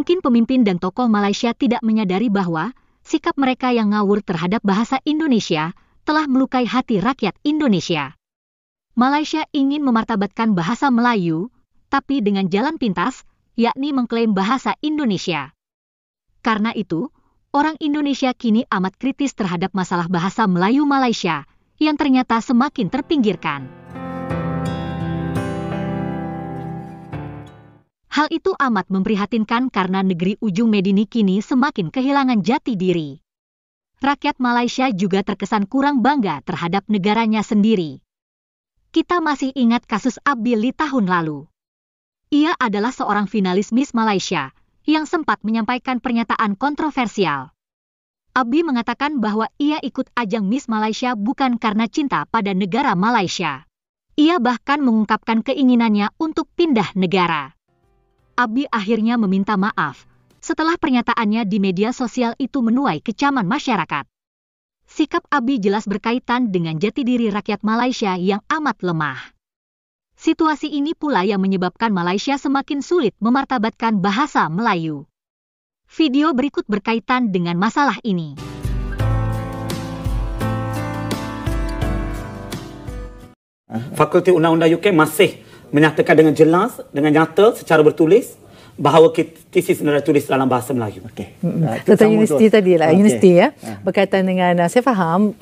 Mungkin pemimpin dan tokoh Malaysia tidak menyadari bahwa sikap mereka yang ngawur terhadap bahasa Indonesia telah melukai hati rakyat Indonesia. Malaysia ingin memartabatkan bahasa Melayu, tapi dengan jalan pintas, yakni mengklaim bahasa Indonesia. Karena itu, orang Indonesia kini amat kritis terhadap masalah bahasa Melayu Malaysia yang ternyata semakin terpinggirkan. Hal itu amat memprihatinkan karena negeri ujung Medini kini semakin kehilangan jati diri. Rakyat Malaysia juga terkesan kurang bangga terhadap negaranya sendiri. Kita masih ingat kasus Abili tahun lalu. Ia adalah seorang finalis Miss Malaysia yang sempat menyampaikan pernyataan kontroversial. Abi mengatakan bahwa ia ikut ajang Miss Malaysia bukan karena cinta pada negara Malaysia. Ia bahkan mengungkapkan keinginannya untuk pindah negara. Abi akhirnya meminta maaf setelah pernyataannya di media sosial itu menuai kecaman masyarakat. Sikap Abi jelas berkaitan dengan jati diri rakyat Malaysia yang amat lemah. Situasi ini pula yang menyebabkan Malaysia semakin sulit memartabatkan bahasa Melayu. Video berikut berkaitan dengan masalah ini. Fakulti Undang-Undang UK masih menyatakan dengan jelas, dengan nyata secara bertulis bahawa tesis negara tulis dalam bahasa Melayu. Okey. Tentang universiti tadi lah, universiti ya. Berkaitan dengan saya faham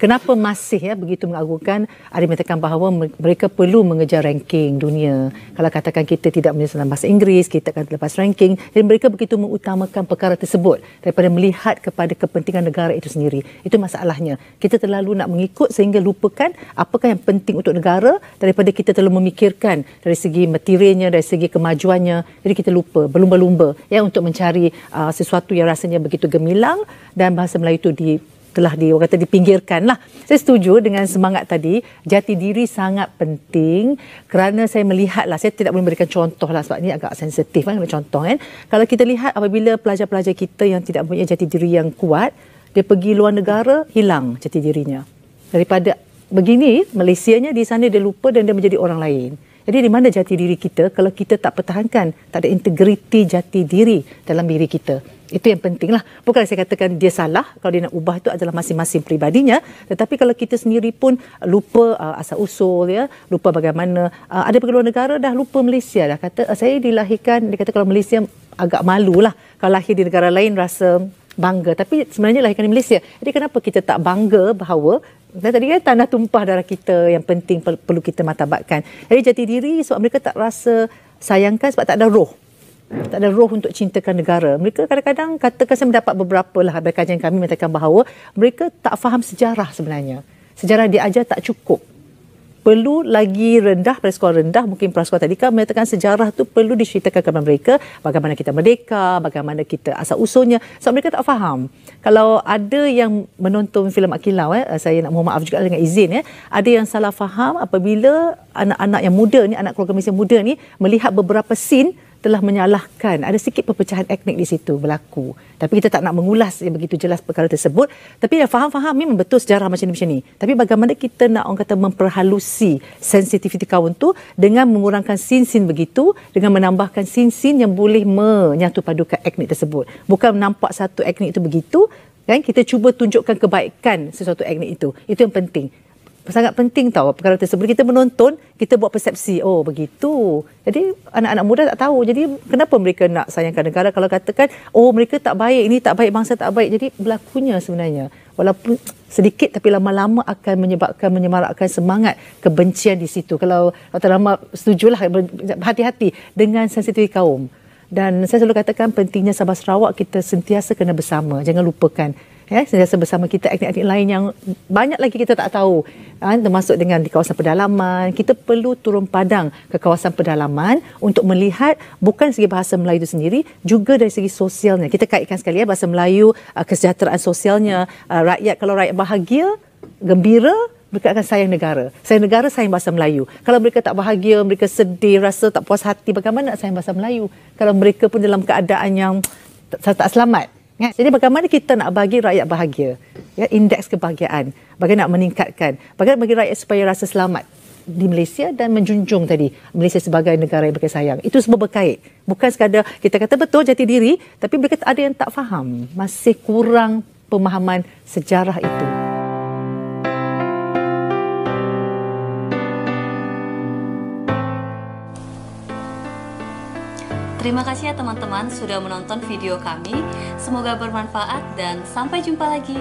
kenapa masih ya begitu mengagungkan, ada mengatakan bahawa mereka perlu mengejar ranking dunia. Kalau katakan kita tidak menyelesaikan bahasa Inggeris, kita akan lepas ranking. Dan mereka begitu mengutamakan perkara tersebut daripada melihat kepada kepentingan negara itu sendiri. Itu masalahnya. Kita terlalu nak mengikut sehingga lupakan apakah yang penting untuk negara daripada kita terlalu memikirkan dari segi materialnya, dari segi kemajuannya. Jadi kita lupa, berlumba-lumba ya untuk mencari sesuatu yang rasanya begitu gemilang dan bahasa Melayu itu telah dipinggirkan lah. Saya setuju dengan semangat tadi, jati diri sangat penting kerana saya melihatlah, saya tidak boleh memberikan contoh lah sebab ini agak sensitif kan, contoh kan. Kalau kita lihat apabila pelajar-pelajar kita yang tidak mempunyai jati diri yang kuat, dia pergi luar negara, hilang jati dirinya. Daripada begini, Malaysianya di sana dia lupa dan dia menjadi orang lain. Jadi di mana jati diri kita kalau kita tak pertahankan, tak ada integriti jati diri dalam diri kita. Itu yang penting lah. Bukan saya katakan dia salah, kalau dia nak ubah itu adalah masing-masing pribadinya. Tetapi kalau kita sendiri pun lupa asal-usul, ya, lupa bagaimana. Ada perluan negara dah lupa Malaysia. Dah kata, saya dilahirkan, dia kata kalau Malaysia agak malu lah. Kalau lahir di negara lain rasa bangga. Tapi sebenarnya lahirkan di Malaysia. Jadi kenapa kita tak bangga bahawa tadi kan tanah tumpah darah kita yang penting perlu kita martabatkan. Jadi jati diri sebab mereka tak rasa sayangkan sebab tak ada roh. Tak ada roh untuk cintakan negara. Mereka kadang-kadang katakan, saya mendapat beberapa lah kajian kami mengatakan bahawa mereka tak faham sejarah sebenarnya. Sejarah diajar tak cukup. Perlu lagi rendah, pada sekolah rendah, mungkin prasekolah tadi kan menyatakan sejarah tu perlu diceritakan kepada mereka bagaimana kita merdeka, bagaimana kita asal-usulnya. Sebab mereka tak faham. Kalau ada yang menonton filem Akilau, saya nak mohon maaf juga dengan izin, ada yang salah faham apabila anak-anak yang muda ni, anak keluarga Malaysia muda ni melihat beberapa scene telah menyalahkan. Ada sikit perpecahan etnik di situ berlaku. Tapi kita tak nak mengulas yang begitu jelas perkara tersebut. Tapi yang faham-faham memang betul sejarah macam ni. Tapi bagaimana kita nak orang kata memperhalusi sensitiviti kaum tu dengan mengurangkan sin-sin begitu, dengan menambahkan sin-sin yang boleh menyatu padukan etnik tersebut. Bukan nampak satu etnik itu begitu, kan? Kita cuba tunjukkan kebaikan sesuatu etnik itu. Itu yang penting. Sangat penting tahu perkara tersebut. Kita menonton, kita buat persepsi, oh begitu. Jadi anak-anak muda tak tahu. Jadi kenapa mereka nak sayangkan negara kalau katakan, oh mereka tak baik, ini tak baik, bangsa tak baik. Jadi berlakunya sebenarnya. Walaupun sedikit tapi lama-lama akan menyebabkan menyemarakkan semangat kebencian di situ. Kalau lama setujulah, hati-hati dengan sensitiviti kaum. Dan saya selalu katakan pentingnya Sabah Sarawak kita sentiasa kena bersama. Jangan lupakan. Sentiasa bersama kita etnik-etnik lain yang banyak lagi kita tak tahu, termasuk dengan di kawasan pedalaman. Kita perlu turun padang ke kawasan pedalaman untuk melihat bukan segi bahasa Melayu itu sendiri, juga dari segi sosialnya. Kita kaitkan sekali bahasa Melayu, kesejahteraan sosialnya, rakyat. Kalau rakyat bahagia, gembira, mereka akan sayang negara. Sayang negara, sayang bahasa Melayu. Kalau mereka tak bahagia, mereka sedih, rasa tak puas hati, bagaimana nak sayang bahasa Melayu? Kalau mereka pun dalam keadaan yang tak selamat. Jadi bagaimana kita nak bagi rakyat bahagia? ya, indeks kebahagiaan. Bagaimana nak meningkatkan, bagaimana bagi rakyat supaya rasa selamat di Malaysia dan menjunjung tadi Malaysia sebagai negara yang berkasih sayang. Itu semua berkait. Bukan sekadar kita kata betul jati diri, tapi mereka ada yang tak faham. Masih kurang pemahaman sejarah itu. Terima kasih ya teman-teman sudah menonton video kami. Semoga bermanfaat dan sampai jumpa lagi.